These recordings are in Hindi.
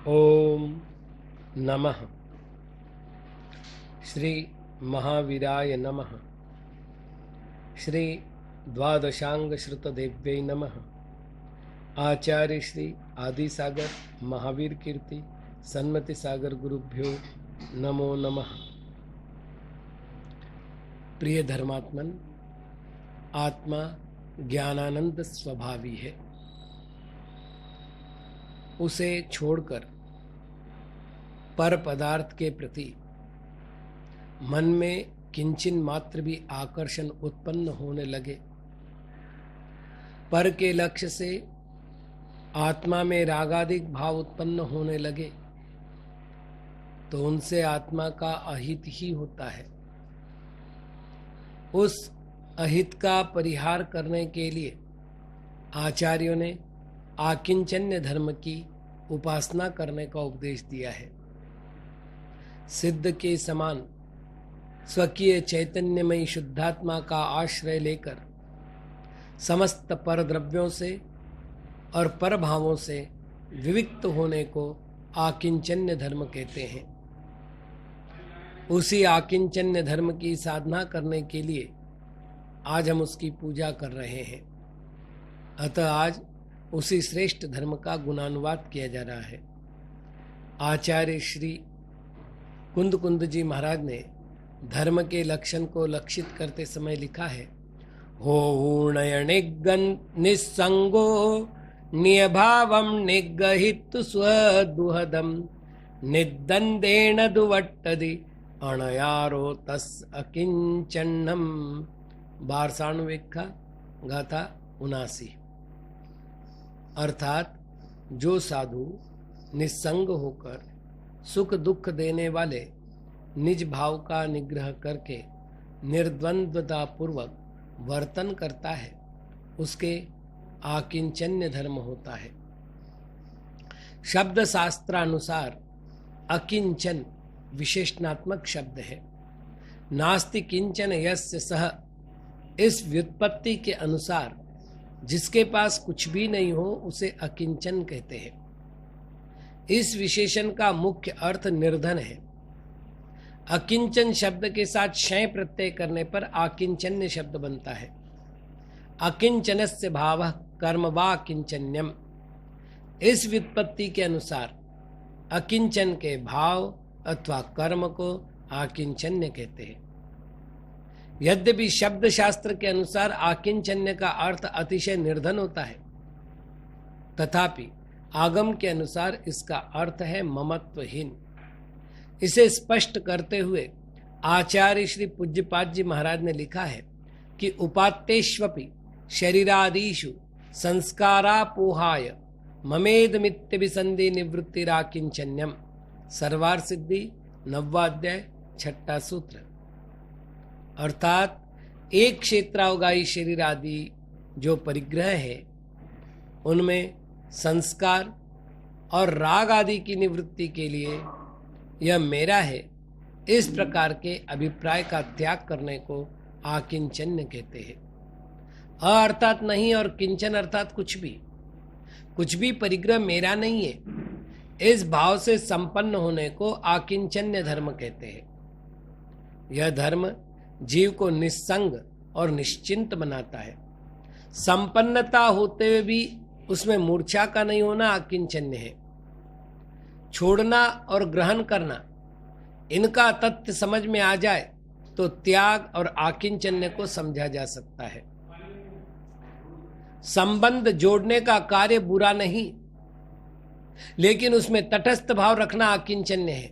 ओम नमः श्री महावीराय नमः। श्री द्वादशांग श्रुतदेव्यै नमः। आचार्य श्री आदिसागर महावीर कीर्ति सन्मति सागर गुरुभ्यो नमो नमः। प्रिय धर्मात्मन, आत्मा ज्ञानानंद स्वभावी है। उसे छोड़कर पर पदार्थ के प्रति मन में किंचिन मात्र भी आकर्षण उत्पन्न होने लगे, पर के लक्ष्य से आत्मा में रागादिक भाव उत्पन्न होने लगे, तो उनसे आत्मा का अहित ही होता है। उस अहित का परिहार करने के लिए आचार्यों ने आकिंचन्य धर्म की उपासना करने का उपदेश दिया है। सिद्ध के समान स्वकीय चैतन्यमयी शुद्धात्मा का आश्रय लेकर समस्त पर द्रव्यों से और पर भावों से विविक्त होने को आकिंचन्य धर्म कहते हैं। उसी आकिंचन्य धर्म की साधना करने के लिए आज हम उसकी पूजा कर रहे हैं। अतः आज उसी श्रेष्ठ धर्म का गुणानुवाद किया जा रहा है। आचार्य श्री कुंद कुंद जी महाराज ने धर्म के लक्षण को लक्षित करते समय लिखा है, हो नयनिगन निस्संगो नियभावम निगहित स्वदुहदम निद्दंदेन दुवट्टदि अणयारो तस् अकिंचन्नम। बारसाणुविक्खा गाथा 79। अर्थात जो साधु निस्संग होकर सुख दुख देने वाले निज भाव का निग्रह करके निर्द्वंद्वता पूर्वक वर्तन करता है, उसके आकिंचन्य धर्म होता है। शब्द शास्त्रानुसार अकिंचन विशेषणात्मक शब्द है। नास्ति किंचन यस्य सह, इस व्युत्पत्ति के अनुसार जिसके पास कुछ भी नहीं हो उसे अकिंचन कहते हैं। इस विशेषण का मुख्य अर्थ निर्धन है। अकिंचन शब्द के साथ क्षय प्रत्यय करने पर आकिंचन्य शब्द बनता है। अकिंचनस्य भावः कर्म वा किंचन्यम। इस व्युत्पत्ति के अनुसार अकिंचन के भाव अथवा कर्म को आकिंचन्य कहते हैं। यद्यपि शब्द शास्त्र के अनुसार आकिंचन्य का अर्थ अतिशय निर्धन होता है, तथापि आगम के अनुसार इसका अर्थ है ममत्वहीन। इसे स्पष्ट करते हुए आचार्य श्री पूज्यपाद जी महाराज ने लिखा है कि उपात्तेष्वपि शरीरादिषु संस्कारापोहाय ममेदमित्यभिसंधि निवृत्तिराकिंचन्यम। सर्वार सिद्धि 9वां अध्याय 6वां सूत्र। अर्थात एक क्षेत्रावगाही शरीर आदि जो परिग्रह है, उनमें संस्कार और राग आदि की निवृत्ति के लिए यह मेरा है, इस प्रकार के अभिप्राय का त्याग करने को आकिंचन्य कहते हैं। अर्थात नहीं और किंचन अर्थात कुछ भी परिग्रह मेरा नहीं है, इस भाव से संपन्न होने को आकिंचन्य धर्म कहते हैं। यह धर्म जीव को निस्संग और निश्चिंत बनाता है। संपन्नता होते हुए भी उसमें मूर्छा का नहीं होना आकिंचन्य है। छोड़ना और ग्रहण करना, इनका तथ्य समझ में आ जाए तो त्याग और आकिंचन्य को समझा जा सकता है। संबंध जोड़ने का कार्य बुरा नहीं, लेकिन उसमें तटस्थ भाव रखना आकिंचन्य है।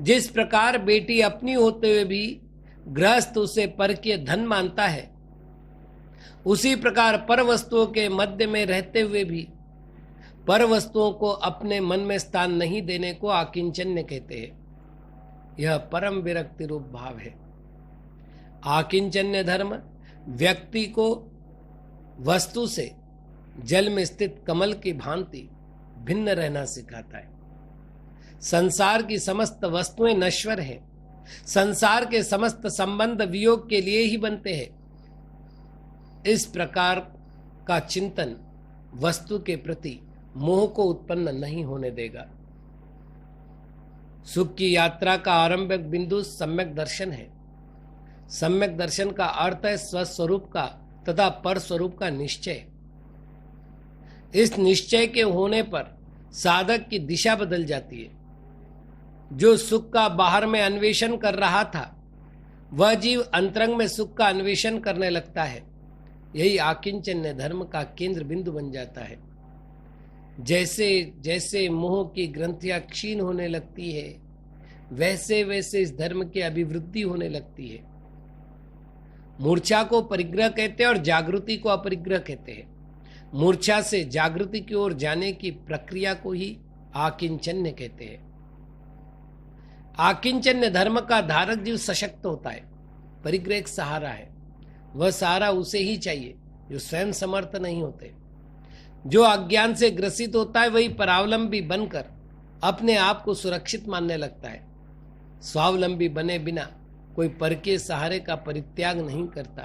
जिस प्रकार बेटी अपनी होते हुए भी गृहस्थ उसे परकीय धन मानता है, उसी प्रकार पर वस्तुओं के मध्य में रहते हुए भी पर वस्तुओं को अपने मन में स्थान नहीं देने को आकिंचन्य कहते हैं। यह परम विरक्ति रूप भाव है। आकिंचन्य धर्म व्यक्ति को वस्तु से जल में स्थित कमल की भांति भिन्न रहना सिखाता है। संसार की समस्त वस्तुएं नश्वर हैं। संसार के समस्त संबंध वियोग के लिए ही बनते हैं। इस प्रकार का चिंतन वस्तु के प्रति मोह को उत्पन्न नहीं होने देगा। सुख की यात्रा का आरंभिक बिंदु सम्यक दर्शन है। सम्यक दर्शन का अर्थ है स्वस्वरूप का तथा पर स्वरूप का निश्चय। इस निश्चय के होने पर साधक की दिशा बदल जाती है। जो सुख का बाहर में अन्वेषण कर रहा था, वह जीव अंतरंग में सुख का अन्वेषण करने लगता है। यही आकिंचन्य धर्म का केंद्र बिंदु बन जाता है। जैसे जैसे मोह की ग्रंथियां क्षीण होने लगती है, वैसे वैसे इस धर्म की अभिवृद्धि होने लगती है। मूर्छा को परिग्रह कहते हैं और जागृति को अपरिग्रह कहते हैं। मूर्छा से जागृति की ओर जाने की प्रक्रिया को ही आकिंचन्य कहते हैं। आकिंचन्य धर्म का धारक जीव सशक्त होता है। परिग्रह एक सहारा है। वह सहारा उसे ही चाहिए जो स्वयं समर्थ नहीं होते। जो अज्ञान से ग्रसित होता है वही परावलंबी बनकर अपने आप को सुरक्षित मानने लगता है। स्वावलंबी बने बिना कोई पर के सहारे का परित्याग नहीं करता।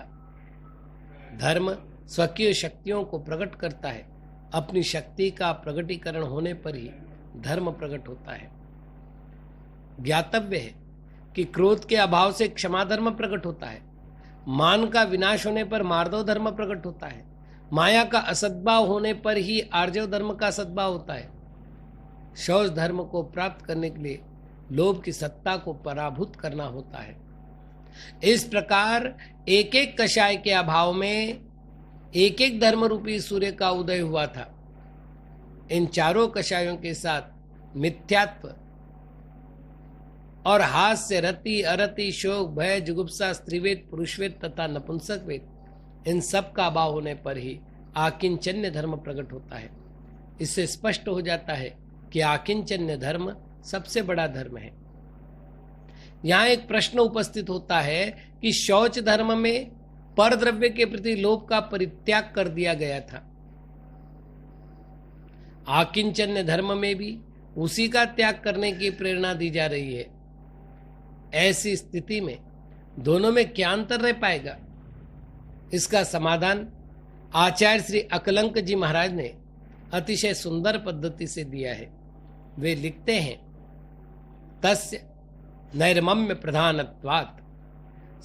धर्म स्वकीय शक्तियों को प्रकट करता है। अपनी शक्ति का प्रकटीकरण होने पर ही धर्म प्रकट होता है। ज्ञातव्य है कि क्रोध के अभाव से क्षमा धर्म प्रकट होता है। मान का विनाश होने पर मार्दव धर्म प्रकट होता है। माया का असद्भाव होने पर ही आर्जव धर्म का सद्भाव होता है। शौच धर्म को प्राप्त करने के लिए लोभ की सत्ता को पराभूत करना होता है। इस प्रकार एक एक कषाय के अभाव में एक एक धर्म रूपी सूर्य का उदय हुआ था। इन चारों कषायों के साथ मिथ्यात्व और हास्य, रति, अरति, शोक, भय, जुगुप्सा, स्त्रीवेद, पुरुषवेद तथा नपुंसक वेद, इन सब का अभाव होने पर ही आकिंचन्य धर्म प्रकट होता है। इससे स्पष्ट हो जाता है कि आकिंचन्य धर्म सबसे बड़ा धर्म है। यहां एक प्रश्न उपस्थित होता है कि शौच धर्म में पर द्रव्य के प्रति लोभ का परित्याग कर दिया गया था। आकिंचन्य धर्म में भी उसी का त्याग करने की प्रेरणा दी जा रही है। ऐसी स्थिति में दोनों में क्या अंतर रह पाएगा? इसका समाधान आचार्य श्री अकलंक जी महाराज ने अतिशय सुंदर पद्धति से दिया है। वे लिखते हैं, तस्य नैर्मम्य प्रधानत्वात्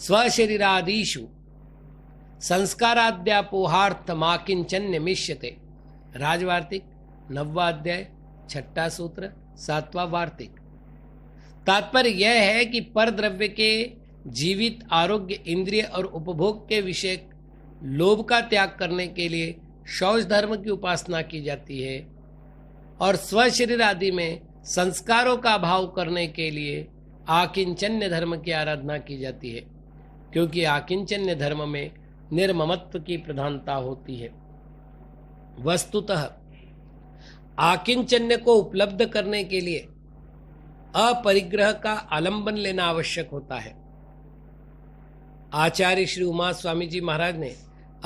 स्वशरीरादिषु संस्काराद्यापोहार्थमाकिंचन्य मिष्यते। राजवार्तिक 9वां अध्याय 6वां सूत्र 7वां वार्तिक। तात्पर्य यह है कि पर द्रव्य के जीवित आरोग्य, इंद्रिय और उपभोग के विषय लोभ का त्याग करने के लिए शौच धर्म की उपासना की जाती है और स्वशरीर आदि में संस्कारों का अभाव करने के लिए आकिंचन्य धर्म की आराधना की जाती है, क्योंकि आकिंचन्य धर्म में निर्ममत्व की प्रधानता होती है। वस्तुतः आकिंचन्य को उपलब्ध करने के लिए अपरिग्रह का आलंबन लेना आवश्यक होता है। आचार्य श्री उमा स्वामी जी महाराज ने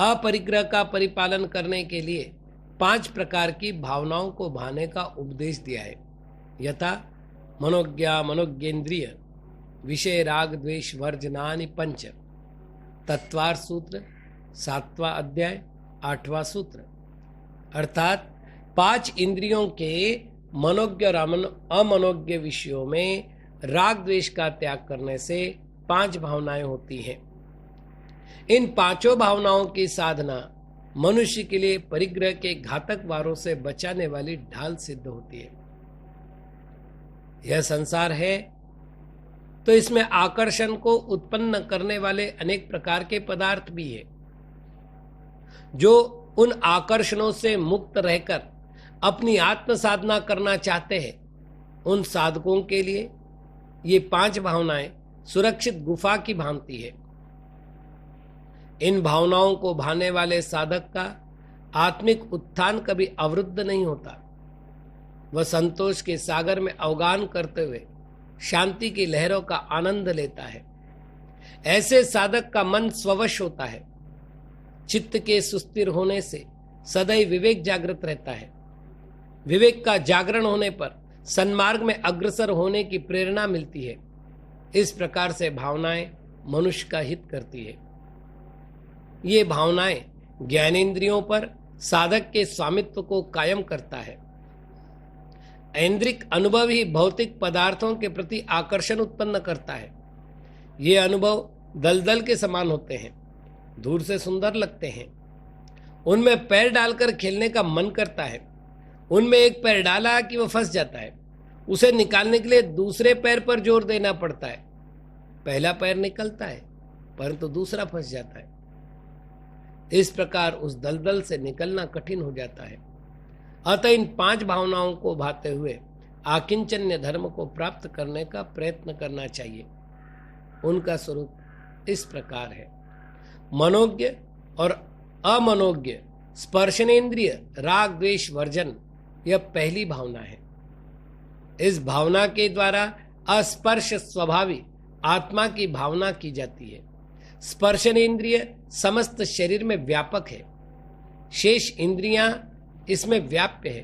अपरिग्रह का परिपालन करने के लिए 5 प्रकार की भावनाओं को भाने का उपदेश दिया है। यथा मनोज्ञा, मनोज्ञेन्द्रिय, विषय, राग, द्वेष, वर्जनानि 5। तत्वार्थ सूत्र 7वां अध्याय 8वां सूत्र। अर्थात 5 इंद्रियों के मनोज्ञ और अमनोज्ञ विषयों में राग द्वेष का त्याग करने से 5 भावनाएं होती हैं। इन 5 भावनाओं की साधना मनुष्य के लिए परिग्रह के घातक वारों से बचाने वाली ढाल सिद्ध होती है। यह संसार है तो इसमें आकर्षण को उत्पन्न करने वाले अनेक प्रकार के पदार्थ भी है। जो उन आकर्षणों से मुक्त रहकर अपनी आत्म साधना करना चाहते हैं, उन साधकों के लिए ये 5 भावनाएं सुरक्षित गुफा की भांति है। इन भावनाओं को भाने वाले साधक का आत्मिक उत्थान कभी अवरुद्ध नहीं होता। वह संतोष के सागर में अवगान करते हुए शांति की लहरों का आनंद लेता है। ऐसे साधक का मन स्ववश होता है। चित्त के सुस्थिर होने से सदैव विवेक जागृत रहता है। विवेक का जागरण होने पर सन्मार्ग में अग्रसर होने की प्रेरणा मिलती है। इस प्रकार से भावनाएं मनुष्य का हित करती है। ये भावनाएं ज्ञानेंद्रियों पर साधक के स्वामित्व को कायम करता है। ऐन्द्रिक अनुभव ही भौतिक पदार्थों के प्रति आकर्षण उत्पन्न करता है। ये अनुभव दलदल के समान होते हैं, दूर से सुंदर लगते हैं, उनमें पैर डालकर खेलने का मन करता है। उनमें एक पैर डाला कि वह फंस जाता है, उसे निकालने के लिए दूसरे पैर पर जोर देना पड़ता है। पहला पैर निकलता है परंतु दूसरा फंस जाता है। इस प्रकार उस दलदल से निकलना कठिन हो जाता है। अतः इन 5 भावनाओं को भाते हुए आकिंचन्य धर्म को प्राप्त करने का प्रयत्न करना चाहिए। उनका स्वरूप इस प्रकार है। मनोज्ञ और अमनोज्ञ स्पर्शनेन्द्रिय राग द्वेष वर्जन, यह पहली भावना है। इस भावना के द्वारा अस्पर्श स्वभावी आत्मा की भावना की जाती है। स्पर्शनेन्द्रिय समस्त शरीर में व्यापक है, शेष इंद्रियां इसमें व्याप्य है,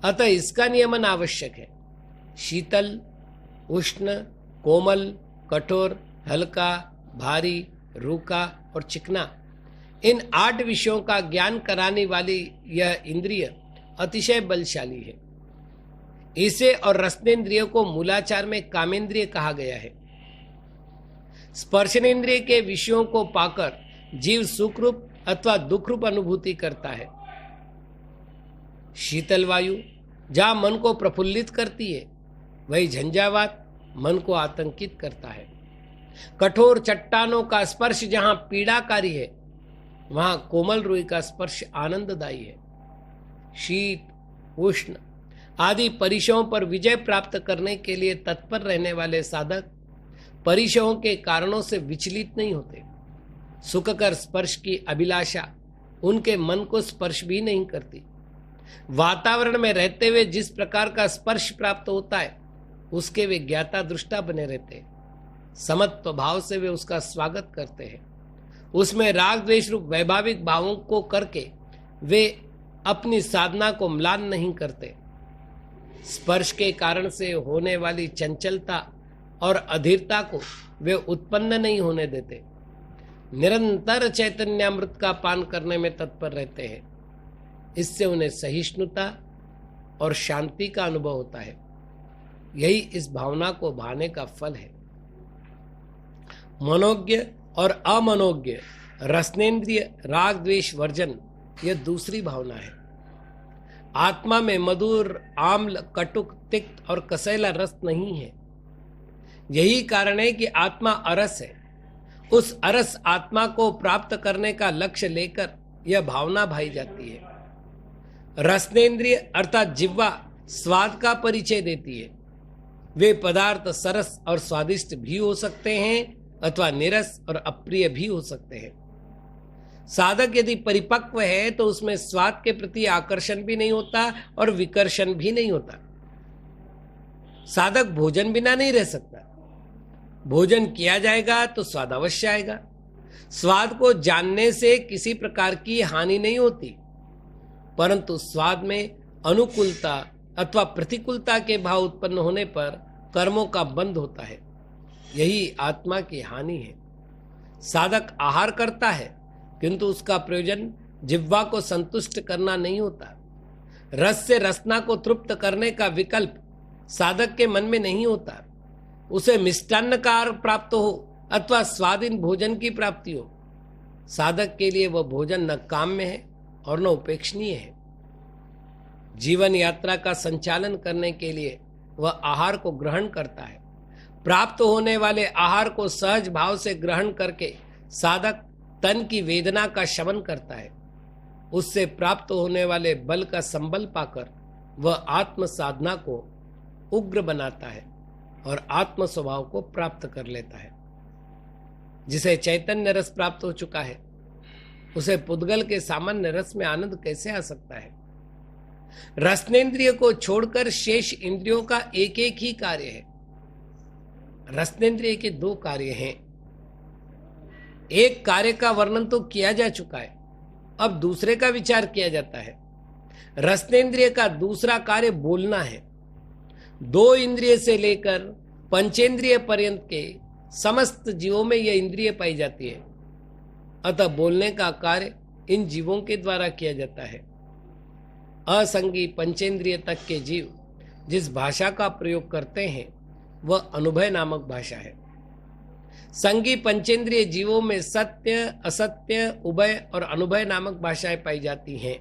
अतः इसका नियमन आवश्यक है। शीतल, उष्ण, कोमल, कठोर, हल्का, भारी, रूखा और चिकना, इन 8 विषयों का ज्ञान कराने वाली यह इंद्रिय अतिशय बलशाली है। इसे और रसनेन्द्रिय को मूलाचार में कामेंद्रिय कहा गया है। स्पर्शनेन्द्रिय के विषयों को पाकर जीव सुखरूप अथवा दुखरूप अनुभूति करता है। शीतल वायु जहां मन को प्रफुल्लित करती है, वही झंझावात मन को आतंकित करता है। कठोर चट्टानों का स्पर्श जहां पीड़ाकारी है, वहां कोमल रुई का स्पर्श आनंददायी है। शीत, उष्ण आदि परिशयों पर विजय प्राप्त करने के लिए तत्पर रहने वाले साधक परिशयों के कारणों से विचलित नहीं होते। सुखकर स्पर्श की अभिलाषा उनके मन को स्पर्श भी नहीं करती। वातावरण में रहते हुए जिस प्रकार का स्पर्श प्राप्त होता है, उसके वे ज्ञाता दृष्टा बने रहते हैं। समत्व भाव से वे उसका स्वागत करते हैं। उसमें राग द्वेष रूप वैभाविक भावों को करके वे अपनी साधना को म्लान नहीं करते। स्पर्श के कारण से होने वाली चंचलता और अधीरता को वे उत्पन्न नहीं होने देते। निरंतर चैतन्यामृत का पान करने में तत्पर रहते हैं। इससे उन्हें सहिष्णुता और शांति का अनुभव होता है। यही इस भावना को भाने का फल है। मनोज्ञ और अमनोज्ञ रसनेन्द्रिय राग द्वेष वर्जन, यह दूसरी भावना है। आत्मा में मधुर, आम्ल, कटुक, तिक्त और कसैला रस नहीं है। यही कारण है कि आत्मा अरस है। उस अरस आत्मा को प्राप्त करने का लक्ष्य लेकर यह भावना भाई जाती है। रसनेन्द्रिय अर्थात जिह्वा स्वाद का परिचय देती है। वे पदार्थ सरस और स्वादिष्ट भी हो सकते हैं अथवा निरस और अप्रिय भी हो सकते हैं। साधक यदि परिपक्व है तो उसमें स्वाद के प्रति आकर्षण भी नहीं होता और विकर्षण भी नहीं होता। साधक भोजन बिना नहीं रह सकता। भोजन किया जाएगा तो स्वाद अवश्य आएगा। स्वाद को जानने से किसी प्रकार की हानि नहीं होती, परंतु स्वाद में अनुकूलता अथवा प्रतिकूलता के भाव उत्पन्न होने पर कर्मों का बंध होता है। यही आत्मा की हानि है। साधक आहार करता है किंतु उसका प्रयोजन जिह्वा को संतुष्ट करना नहीं होता। रस से रसना को तृप्त करने का विकल्प साधक के मन में नहीं होता। उसे मिष्टान्न का आहार प्राप्त हो अथवा स्वादीन भोजन की प्राप्ति हो, साधक के लिए वह भोजन न काम्य है और न उपेक्षणीय है। जीवन यात्रा का संचालन करने के लिए वह आहार को ग्रहण करता है। प्राप्त होने वाले आहार को सहज भाव से ग्रहण करके साधक तन की वेदना का शमन करता है। उससे प्राप्त होने वाले बल का संबल पाकर वह आत्म साधना को उग्र बनाता है और आत्म स्वभाव को प्राप्त कर लेता है। जिसे चैतन्य रस प्राप्त हो चुका है, उसे पुद्गल के सामान्य रस में आनंद कैसे आ सकता है। रसनेन्द्रिय को छोड़कर शेष इंद्रियों का एक एक ही कार्य है। रसनेन्द्रिय के 2 कार्य हैं। एक कार्य का वर्णन तो किया जा चुका है, अब दूसरे का विचार किया जाता है। रसनेन्द्रिय का दूसरा कार्य बोलना है। 2 इंद्रिय से लेकर पंचेंद्रिय पर्यंत के समस्त जीवों में यह इंद्रिय पाई जाती है। अतः बोलने का कार्य इन जीवों के द्वारा किया जाता है। असंगी पंचेंद्रिय तक के जीव जिस भाषा का प्रयोग करते हैं वह अनुभय नामक भाषा है। संगी पंचेंद्रिय जीवों में सत्य, असत्य, उभय और अनुभय नामक भाषाएं पाई जाती हैं।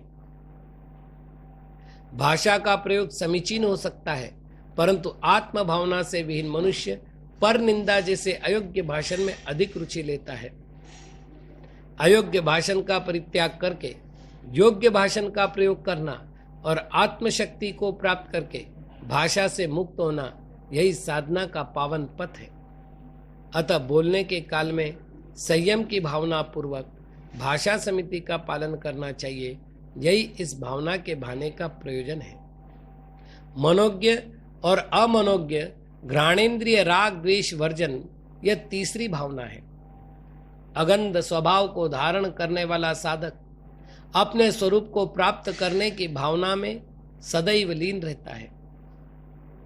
भाषा का प्रयोग समीचीन हो सकता है, परंतु आत्म भावना से विहीन मनुष्य पर निंदा जैसे अयोग्य भाषण में अधिक रुचि लेता है। अयोग्य भाषण का परित्याग करके योग्य भाषण का प्रयोग करना और आत्मशक्ति को प्राप्त करके भाषा से मुक्त होना, यही साधना का पावन पथ है। अतः बोलने के काल में संयम की भावना पूर्वक भाषा समिति का पालन करना चाहिए। यही इस भावना के भाने का प्रयोजन है। मनोज्ञ और अमनोज्ञ घ्राणेन्द्रिय राग द्वेष वर्जन, यह तीसरी भावना है। अगंध स्वभाव को धारण करने वाला साधक अपने स्वरूप को प्राप्त करने की भावना में सदैव लीन रहता है।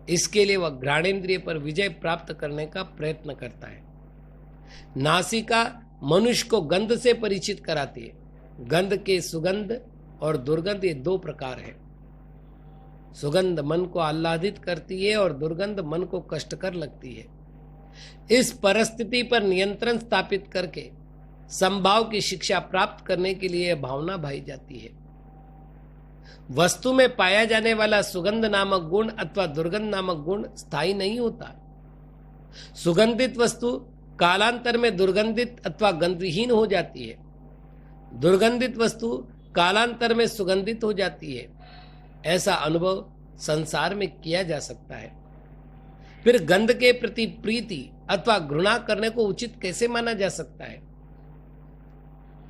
इसके लिए वह घ्राणेन्द्रिय पर विजय प्राप्त करने का प्रयत्न करता है। नासिका मनुष्य को गंध से परिचित कराती है। गंध के सुगंध और दुर्गंध, ये दो प्रकार है। सुगंध मन को आह्लादित करती है और दुर्गंध मन को कष्टकर लगती है। इस परिस्थिति पर नियंत्रण स्थापित करके संभाव की शिक्षा प्राप्त करने के लिए भावना भाई जाती है। वस्तु में पाया जाने वाला सुगंध नामक गुण अथवा दुर्गंध नामक गुण स्थायी नहीं होता। सुगंधित वस्तु कालांतर में दुर्गंधित अथवा गंधहीन हो जाती है। दुर्गंधित वस्तु कालांतर में सुगंधित हो जाती है। ऐसा अनुभव संसार में किया जा सकता है। फिर गंध के प्रति प्रीति अथवा घृणा करने को उचित कैसे माना जा सकता है?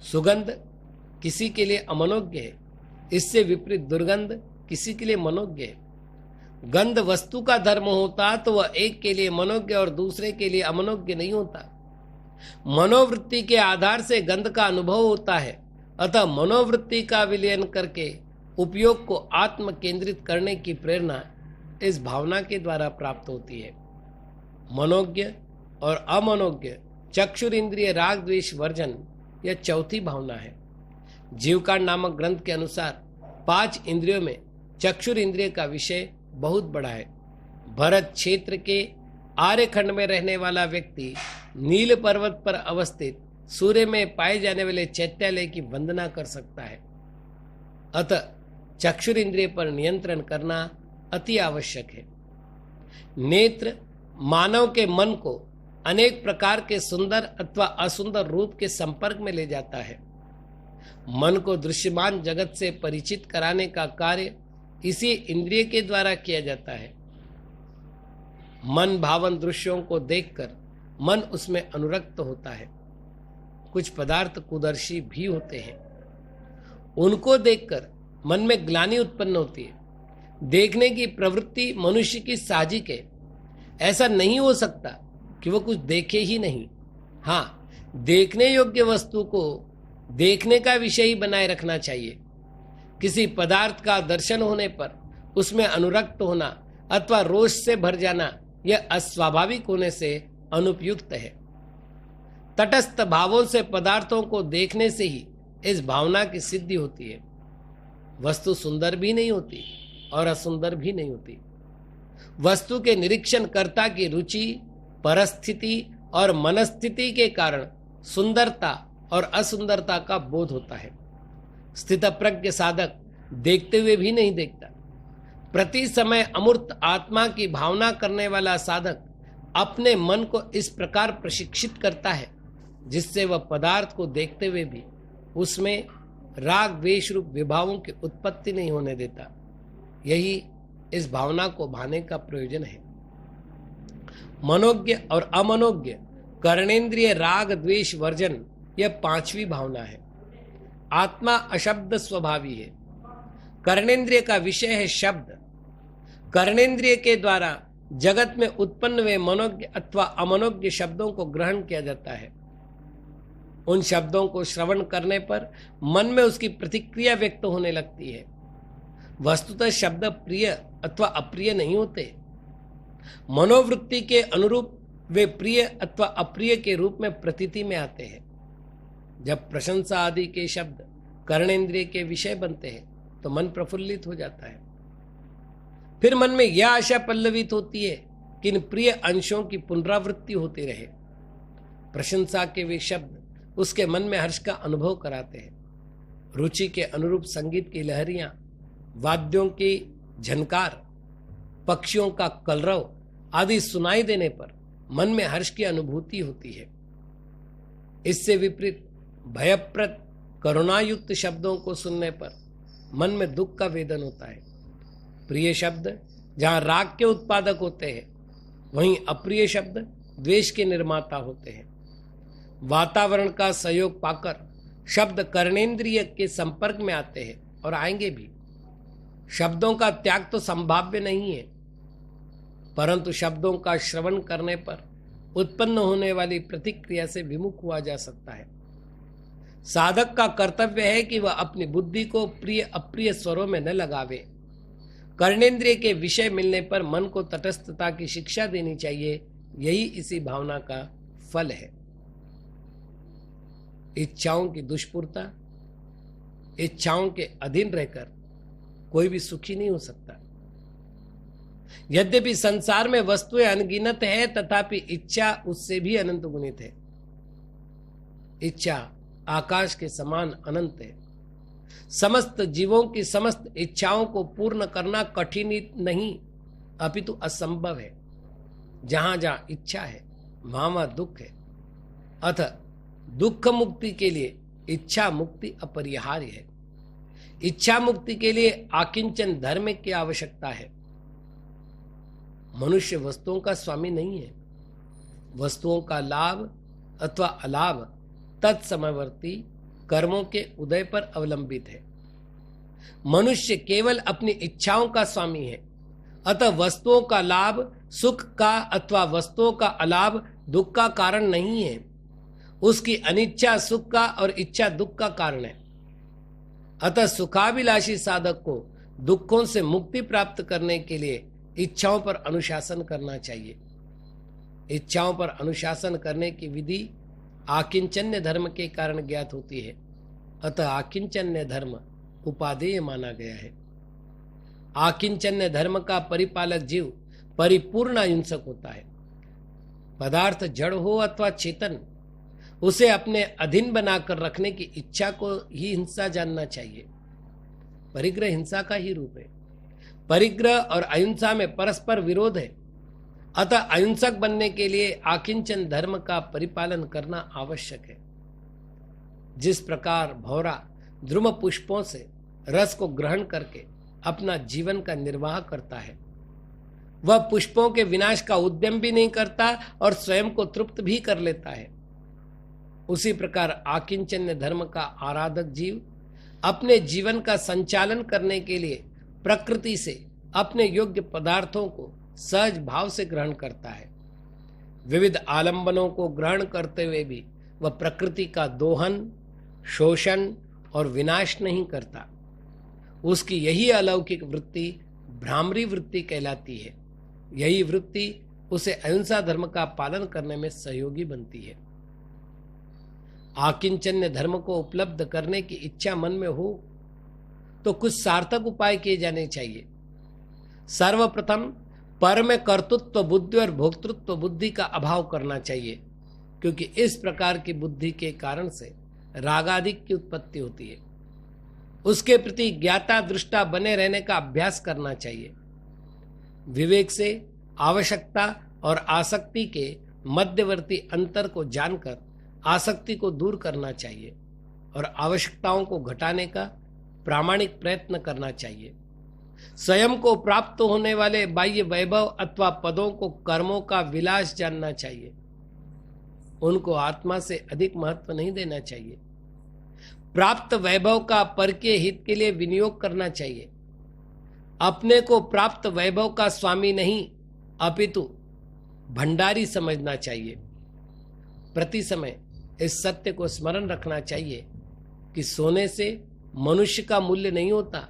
सुगंध किसी के लिए अमनोज्ञ है, इससे विपरीत दुर्गंध किसी के लिए मनोज्ञ है। गंध वस्तु का धर्म होता तो वह एक के लिए मनोज्ञ और दूसरे के लिए अमनोज्ञ नहीं होता। मनोवृत्ति के आधार से गंध का अनुभव होता है। अतः मनोवृत्ति का विलयन करके उपयोग को आत्म केंद्रित करने की प्रेरणा इस भावना के द्वारा प्राप्त होती है। मनोज्ञ और अमनोज्ञ चक्षुर इंद्रिय राग द्वेष वर्जन, यह चौथी भावना है। जीवकांड नामक ग्रंथ के अनुसार 5 इंद्रियों में चक्षुर इंद्रिय का विषय बहुत बड़ा है। भरत क्षेत्र के आर्यखंड में रहने वाला व्यक्ति नील पर्वत पर अवस्थित सूर्य में पाए जाने वाले चैत्यालय की वंदना कर सकता है। अतः चक्षुर इंद्रिय पर नियंत्रण करना अति आवश्यक है। नेत्र मानव के मन को अनेक प्रकार के सुंदर अथवा असुंदर रूप के संपर्क में ले जाता है। मन को दृश्यमान जगत से परिचित कराने का कार्य इसी इंद्रिय के द्वारा किया जाता है। मन भावन दृश्यों को देखकर मन उसमें अनुरक्त होता है। कुछ पदार्थ कुदर्शी भी होते हैं, उनको देखकर मन में ग्लानि उत्पन्न होती है। देखने की प्रवृत्ति मनुष्य की साहजिक है। ऐसा नहीं हो सकता कि वह कुछ देखे ही नहीं। हाँ, देखने योग्य वस्तु को देखने का विषय ही बनाए रखना चाहिए। किसी पदार्थ का दर्शन होने पर उसमें अनुरक्त होना अथवा रोष से भर जाना, यह अस्वाभाविक होने से अनुपयुक्त है। तटस्थ भावों से पदार्थों को देखने से ही इस भावना की सिद्धि होती है। वस्तु सुंदर भी नहीं होती और असुंदर भी नहीं होती। वस्तु के निरीक्षण कर्ता की रुचि, परिस्थिति और मनस्थिति के कारण सुंदरता और असुंदरता का बोध होता है। स्थितप्रज्ञ साधक देखते हुए भी नहीं देखता। प्रति समय अमूर्त आत्मा की भावना करने वाला साधक अपने मन को इस प्रकार प्रशिक्षित करता है जिससे वह पदार्थ को देखते हुए भी उसमें राग द्वेष रूप विभावों की उत्पत्ति नहीं होने देता। यही इस भावना को भाने का प्रयोजन है। मनोज्ञ और अमनोज्ञ कर्णेन्द्रिय राग द्वेष वर्जन, यह 5वीं भावना है। आत्मा अशब्द स्वभावी है। कर्णेन्द्रिय का विषय है शब्द। कर्णेन्द्रिय के द्वारा जगत में उत्पन्न हुए मनोज्ञ अथवा अमनोज्ञ शब्दों को ग्रहण किया जाता है। उन शब्दों को श्रवण करने पर मन में उसकी प्रतिक्रिया व्यक्त होने लगती है। वस्तुतः शब्द प्रिय अथवा अप्रिय नहीं होते। मनोवृत्ति के अनुरूप वे प्रिय अथवा अप्रिय के रूप में प्रतीति में आते हैं। जब प्रशंसा आदि के शब्द कर्णेन्द्रिय के विषय बनते हैं तो मन प्रफुल्लित हो जाता है। फिर मन में यह आशा पल्लवित होती है कि इन प्रिय अंशों की पुनरावृत्ति होती रहे। प्रशंसा के वे शब्द उसके मन में हर्ष का अनुभव कराते हैं। रुचि के अनुरूप संगीत की लहरियां, वाद्यों की झनकार, पक्षियों का कलरव आदि सुनाई देने पर मन में हर्ष की अनुभूति होती है। इससे विपरीत भयप्रद करुणायुक्त शब्दों को सुनने पर मन में दुख का वेदन होता है। प्रिय शब्द जहां राग के उत्पादक होते हैं, वहीं अप्रिय शब्द द्वेष के निर्माता होते हैं। वातावरण का सहयोग पाकर शब्द कर्णेंद्रिय के संपर्क में आते हैं और आएंगे भी। शब्दों का त्याग तो संभाव्य नहीं है, परंतु शब्दों का श्रवण करने पर उत्पन्न होने वाली प्रतिक्रिया से विमुख हुआ जा सकता है। साधक का कर्तव्य है कि वह अपनी बुद्धि को प्रिय अप्रिय स्वरों में न लगावे। कर्णेंद्रिय के विषय मिलने पर मन को तटस्थता की शिक्षा देनी चाहिए। यही इसी भावना का फल है। इच्छाओं की दुष्पूर्ता, इच्छाओं के अधीन रहकर कोई भी सुखी नहीं हो सकता। यद्यपि संसार में वस्तुएं अनगिनत है, तथापि इच्छा उससे भी अनंत गुणित है। इच्छा आकाश के समान अनंत है। समस्त जीवों की समस्त इच्छाओं को पूर्ण करना कठिन नहीं, अपितु असंभव है। जहां जहां इच्छा है, वहां वहां दुख है। अतः दुख मुक्ति के लिए इच्छा मुक्ति अपरिहार्य है। इच्छा मुक्ति के लिए आकिंचन धर्म की आवश्यकता है। मनुष्य वस्तुओं का स्वामी नहीं है। वस्तुओं का लाभ अथवा अलाभ तत्समवर्ती कर्मों के उदय पर अवलंबित है। मनुष्य केवल अपनी इच्छाओं का स्वामी है। अतः वस्तुओं का लाभ सुख का अथवा वस्तुओं का अलाभ दुख का कारण नहीं है। उसकी अनिच्छा सुख का और इच्छा दुख का कारण है। अतः सुखाभिलाषी साधक को दुखों से मुक्ति प्राप्त करने के लिए इच्छाओं पर अनुशासन करना चाहिए। इच्छाओं पर अनुशासन करने की विधि आकिंचन्य धर्म के कारण ज्ञात होती है। अतः आकिंचन्य धर्म उपादेय माना गया है। आकिंचन्य धर्म का परिपालक जीव परिपूर्ण अहिंसक होता है। पदार्थ जड़ हो अथवा चेतन, उसे अपने अधीन बनाकर रखने की इच्छा को ही हिंसा जानना चाहिए। परिग्रह हिंसा का ही रूप है। परिग्रह और अहिंसा में परस्पर विरोध है। अतः अहिंसक बनने के लिए आकिंचन धर्म का परिपालन करना आवश्यक है। जिस प्रकार भौरा द्रुम पुष्पों से रस को ग्रहण करके अपना जीवन का निर्वाह करता है, वह पुष्पों के विनाश का उद्यम भी नहीं करता और स्वयं को तृप्त भी कर लेता है। उसी प्रकार आकिंचन्य धर्म का आराधक जीव अपने जीवन का संचालन करने के लिए प्रकृति से अपने योग्य पदार्थों को सहज भाव से ग्रहण करता है। विविध आलंबनों को ग्रहण करते हुए भी वह प्रकृति का दोहन, शोषण और विनाश नहीं करता। उसकी यही अलौकिक वृत्ति भ्रामरी वृत्ति कहलाती है। यही वृत्ति उसे अहिंसा धर्म का पालन करने में सहयोगी बनती है। आकिंचन्य धर्म को उपलब्ध करने की इच्छा मन में हो तो कुछ सार्थक उपाय किए जाने चाहिए। सर्वप्रथम पर में कर्तृत्व बुद्धि और भोक्तृत्व बुद्धि का अभाव करना चाहिए, क्योंकि इस प्रकार की बुद्धि के कारण से रागादिक की उत्पत्ति होती है। उसके प्रति ज्ञाता दृष्टा बने रहने का अभ्यास करना चाहिए। विवेक से आवश्यकता और आसक्ति के मध्यवर्ती अंतर को जानकर आसक्ति को दूर करना चाहिए और आवश्यकताओं को घटाने का प्रामाणिक प्रयत्न करना चाहिए। स्वयं को प्राप्त होने वाले बाह्य वैभव अथवा पदों को कर्मों का विलास जानना चाहिए। उनको आत्मा से अधिक महत्व नहीं देना चाहिए। प्राप्त वैभव का पर के हित के लिए विनियोग करना चाहिए। अपने को प्राप्त वैभव का स्वामी नहीं अपितु भंडारी समझना चाहिए। प्रति समय इस सत्य को स्मरण रखना चाहिए कि सोने से मनुष्य का मूल्य नहीं होता,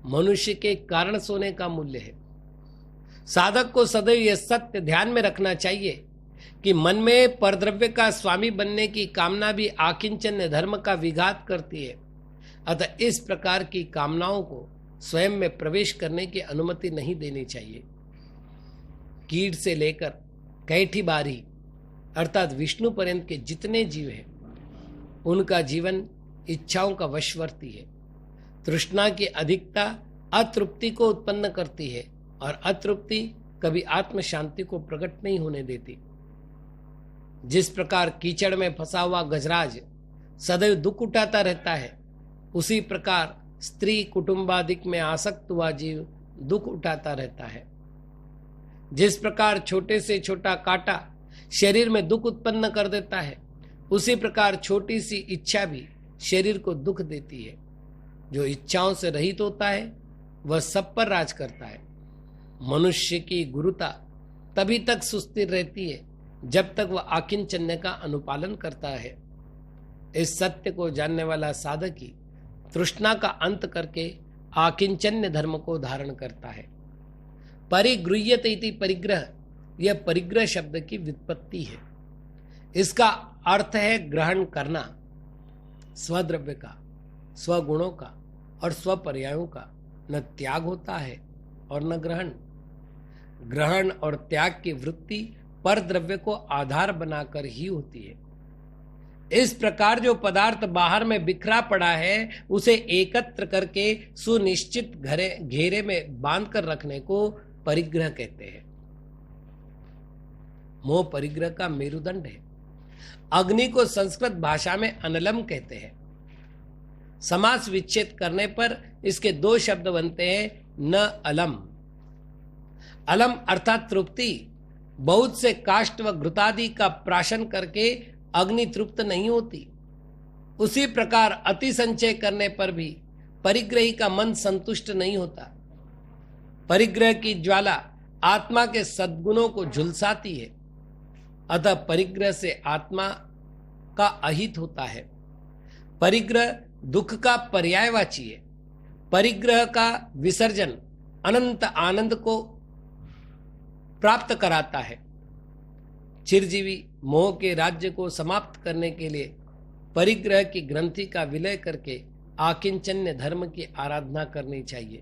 मनुष्य के कारण सोने का मूल्य है। साधक को सदैव यह सत्य ध्यान में रखना चाहिए कि मन में परद्रव्य का स्वामी बनने की कामना भी आकिंचन्य धर्म का विघात करती है। अतः इस प्रकार की कामनाओं को स्वयं में प्रवेश करने की अनुमति नहीं देनी चाहिए। कीट से लेकर कैठी बारी अर्थात विष्णु पर्यंत के जितने जीव हैं उनका जीवन इच्छाओं का वशवर्ती है। तृष्णा की अधिकता अतृप्ति को उत्पन्न करती है और अतृप्ति कभी आत्म शांति को प्रकट नहीं होने देती। जिस प्रकार कीचड़ में फंसा हुआ गजराज सदैव दुख उठाता रहता है, उसी प्रकार स्त्री कुटुंबादिक में आसक्त हुआ जीव दुख उठाता रहता है। जिस प्रकार छोटे से छोटा कांटा शरीर में दुख उत्पन्न कर देता है, उसी प्रकार छोटी सी इच्छा भी शरीर को दुख देती है। जो इच्छाओं से रहित होता है वह सब पर राज करता है। मनुष्य की गुरुता तभी तक सुस्थिर रहती है जब तक वह आकिंचन्य का अनुपालन करता है। इस सत्य को जानने वाला साधक ही तृष्णा का अंत करके आकिंचन्य धर्म को धारण करता है। परिगृह्यते इति परिग्रह, यह परिग्रह शब्द की व्युत्पत्ति है। इसका अर्थ है ग्रहण करना, स्वद्रव्य का, स्वगुणों का और स्वपर्यायों का। न त्याग होता है और न ग्रहण। ग्रहण और त्याग की वृत्ति पर द्रव्य को आधार बनाकर ही होती है। इस प्रकार जो पदार्थ बाहर में बिखरा पड़ा है उसे एकत्र करके सुनिश्चित घेरे में बांध कर रखने को परिग्रह कहते हैं। मोह परिग्रह का मेरुदंड है। अग्नि को संस्कृत भाषा में अनलम कहते हैं। समास विच्छेद करने पर इसके दो शब्द बनते हैं, न अलम। अलम अर्थात तृप्ति। बहुत से काष्ठ व घृतादि का प्राशन करके अग्नि तृप्त नहीं होती। उसी प्रकार अति संचय करने पर भी परिग्रही का मन संतुष्ट नहीं होता। परिग्रह की ज्वाला आत्मा के सद्गुणों को झुलसाती है, अतः परिग्रह से आत्मा का अहित होता है। परिग्रह दुख का पर्यायवाची है। परिग्रह का विसर्जन अनंत आनंद को प्राप्त कराता है। चिरजीवी मोह के राज्य को समाप्त करने के लिए परिग्रह की ग्रंथि का विलय करके आकिंचन्य धर्म की आराधना करनी चाहिए।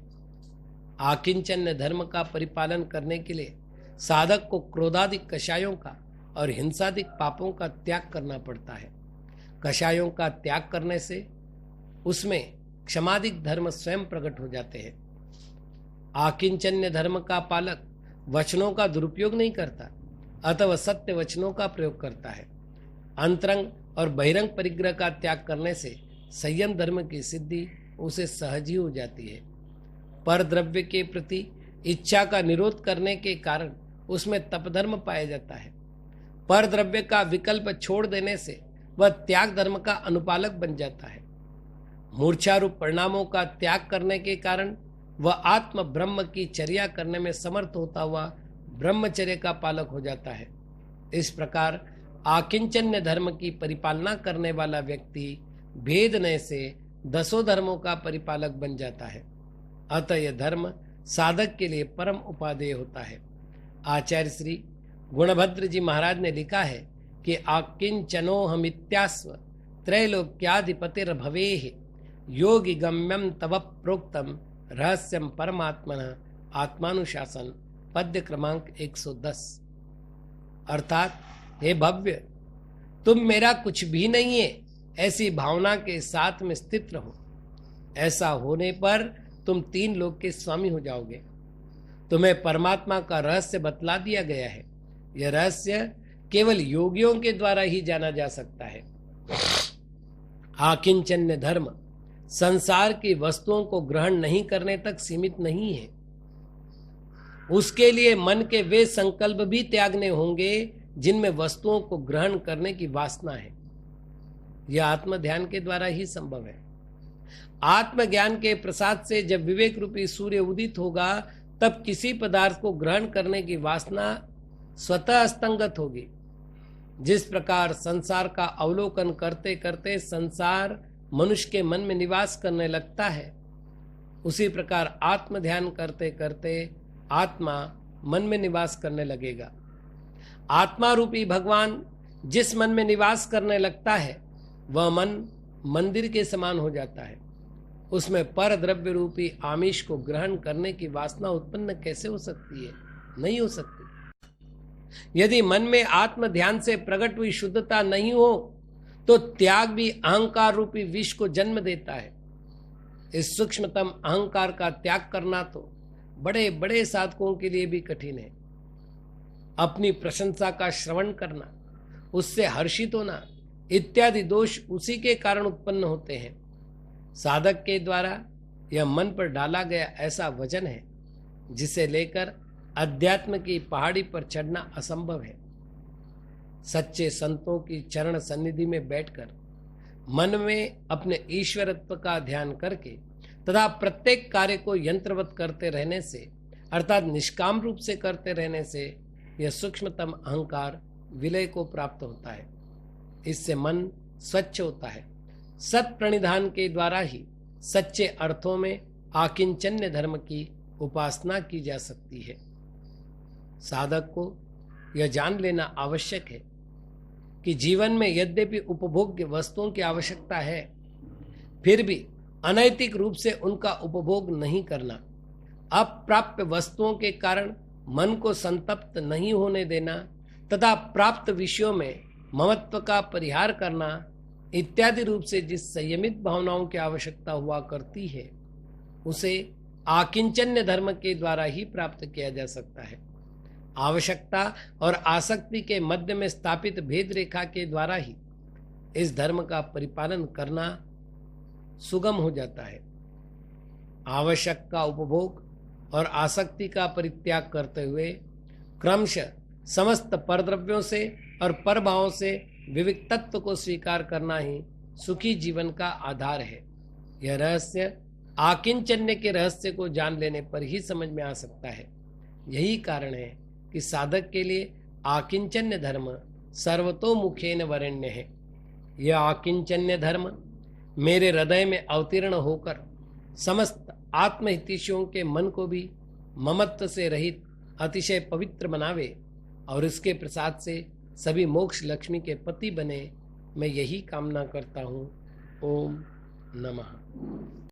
आकिंचन्य धर्म का परिपालन करने के लिए साधक को क्रोधादिक कषायों का और हिंसादिक पापों का त्याग करना पड़ता है। कषायों का त्याग करने से उसमें क्षमादिक धर्म स्वयं प्रकट हो जाते हैं। आकिंचन्य धर्म का पालक वचनों का दुरुपयोग नहीं करता, अतः वह सत्य वचनों का प्रयोग करता है। अंतरंग और बहिरंग परिग्रह का त्याग करने से संयम धर्म की सिद्धि उसे सहज ही हो जाती है। पर द्रव्य के प्रति इच्छा का निरोध करने के कारण उसमें तपधर्म पाया जाता है। पर द्रव्य का विकल्प छोड़ देने से वह त्याग धर्म का अनुपालक बन जाता है। मूर्छा रूप परिणामों का त्याग करने के कारण वह आत्म ब्रह्म की चर्या करने में समर्थ होता हुआ ब्रह्मचर्य का पालक हो जाता है। इस प्रकार आकिंचन्य धर्म की परिपालना करने वाला व्यक्ति भेदनय से दसों धर्मों का परिपालक बन जाता है। अतः यह धर्म साधक के लिए परम उपादेय होता है। आचार्य श्री गुणभद्र जी महाराज ने लिखा है कि आकिंचनो हमित्यास्व त्रैलोक्याधिपतिर भवेः योगी गम्यम तव प्रोक्तम रहस्यम परमात्मन आत्मानुशासन, पद्य क्रमांक 110। अर्थात हे भव्य, तुम मेरा कुछ भी नहीं है ऐसी भावना के साथ में स्थित रहो। ऐसा होने पर तुम तीन लोक के स्वामी हो जाओगे। तुम्हें परमात्मा का रहस्य बतला दिया गया है। यह रहस्य केवल योगियों के द्वारा ही जाना जा सकता है। आकिंचन्य धर्म संसार की वस्तुओं को ग्रहण नहीं करने तक सीमित नहीं है। उसके लिए मन के वे संकल्प भी त्यागने होंगे जिनमें वस्तुओं को ग्रहण करने की वासना है। यह आत्म ध्यान के द्वारा ही संभव है। आत्मज्ञान के प्रसाद से जब विवेक रूपी सूर्य उदित होगा तब किसी पदार्थ को ग्रहण करने की वासना स्वतः अस्तंगत होगी। जिस प्रकार संसार का अवलोकन करते करते संसार मनुष्य के मन में निवास करने लगता है, उसी प्रकार आत्म ध्यान करते करते आत्मा मन में निवास करने लगेगा। आत्मा रूपी भगवान जिस मन में निवास करने लगता है वह मन मंदिर के समान हो जाता है। उसमें पर द्रव्य रूपी आमिष को ग्रहण करने की वासना उत्पन्न कैसे हो सकती है? नहीं हो सकती। यदि मन में आत्म ध्यान से प्रकट हुई शुद्धता नहीं हो तो त्याग भी अहंकार रूपी विष को जन्म देता है। इस सूक्ष्मतम अहंकार का त्याग करना तो बड़े बड़े साधकों के लिए भी कठिन है। अपनी प्रशंसा का श्रवण करना, उससे हर्षित होना इत्यादि दोष उसी के कारण उत्पन्न होते हैं। साधक के द्वारा यह मन पर डाला गया ऐसा वजन है जिसे लेकर अध्यात्म की पहाड़ी पर चढ़ना असंभव है। सच्चे संतों की चरण सन्निधि में बैठकर मन में अपने ईश्वरत्व का ध्यान करके तथा प्रत्येक कार्य को यंत्रवत करते रहने से अर्थात निष्काम रूप से करते रहने से यह सूक्ष्मतम अहंकार विलय को प्राप्त होता है। इससे मन स्वच्छ होता है। सत प्रणिधान के द्वारा ही सच्चे अर्थों में आकिंचन्य धर्म की उपासना की जा सकती है। साधक को यह जान लेना आवश्यक है कि जीवन में यद्यपि उपभोग्य वस्तुओं की आवश्यकता है, फिर भी अनैतिक रूप से उनका उपभोग नहीं करना, अप्राप्य वस्तुओं के कारण मन को संतप्त नहीं होने देना तथा प्राप्त विषयों में ममत्व का परिहार करना इत्यादि रूप से जिस संयमित भावनाओं की आवश्यकता हुआ करती है, उसे आकिंचन्य धर्म के द्वारा ही प्राप्त किया जा सकता है। आवश्यकता और आसक्ति के मध्य में स्थापित भेद रेखा के द्वारा ही इस धर्म का परिपालन करना सुगम हो जाता है। आवश्यक का उपभोग और आसक्ति का परित्याग करते हुए क्रमशः समस्त परद्रव्यों से और परभावों से विविक तत्व को स्वीकार करना ही सुखी जीवन का आधार है। यह रहस्य आकिंचन्य के रहस्य को जान लेने पर ही समझ में आ सकता है। यही कारण है कि साधक के लिए आकिंचन्य धर्म सर्वतोमुखेन वरेण्य है। यह आकिंचन्य धर्म मेरे हृदय में अवतीर्ण होकर समस्त आत्महितैषियों के मन को भी ममत्व से रहित अतिशय पवित्र बनावे और इसके प्रसाद से सभी मोक्ष लक्ष्मी के पति बने, मैं यही कामना करता हूँ। ओम नमः।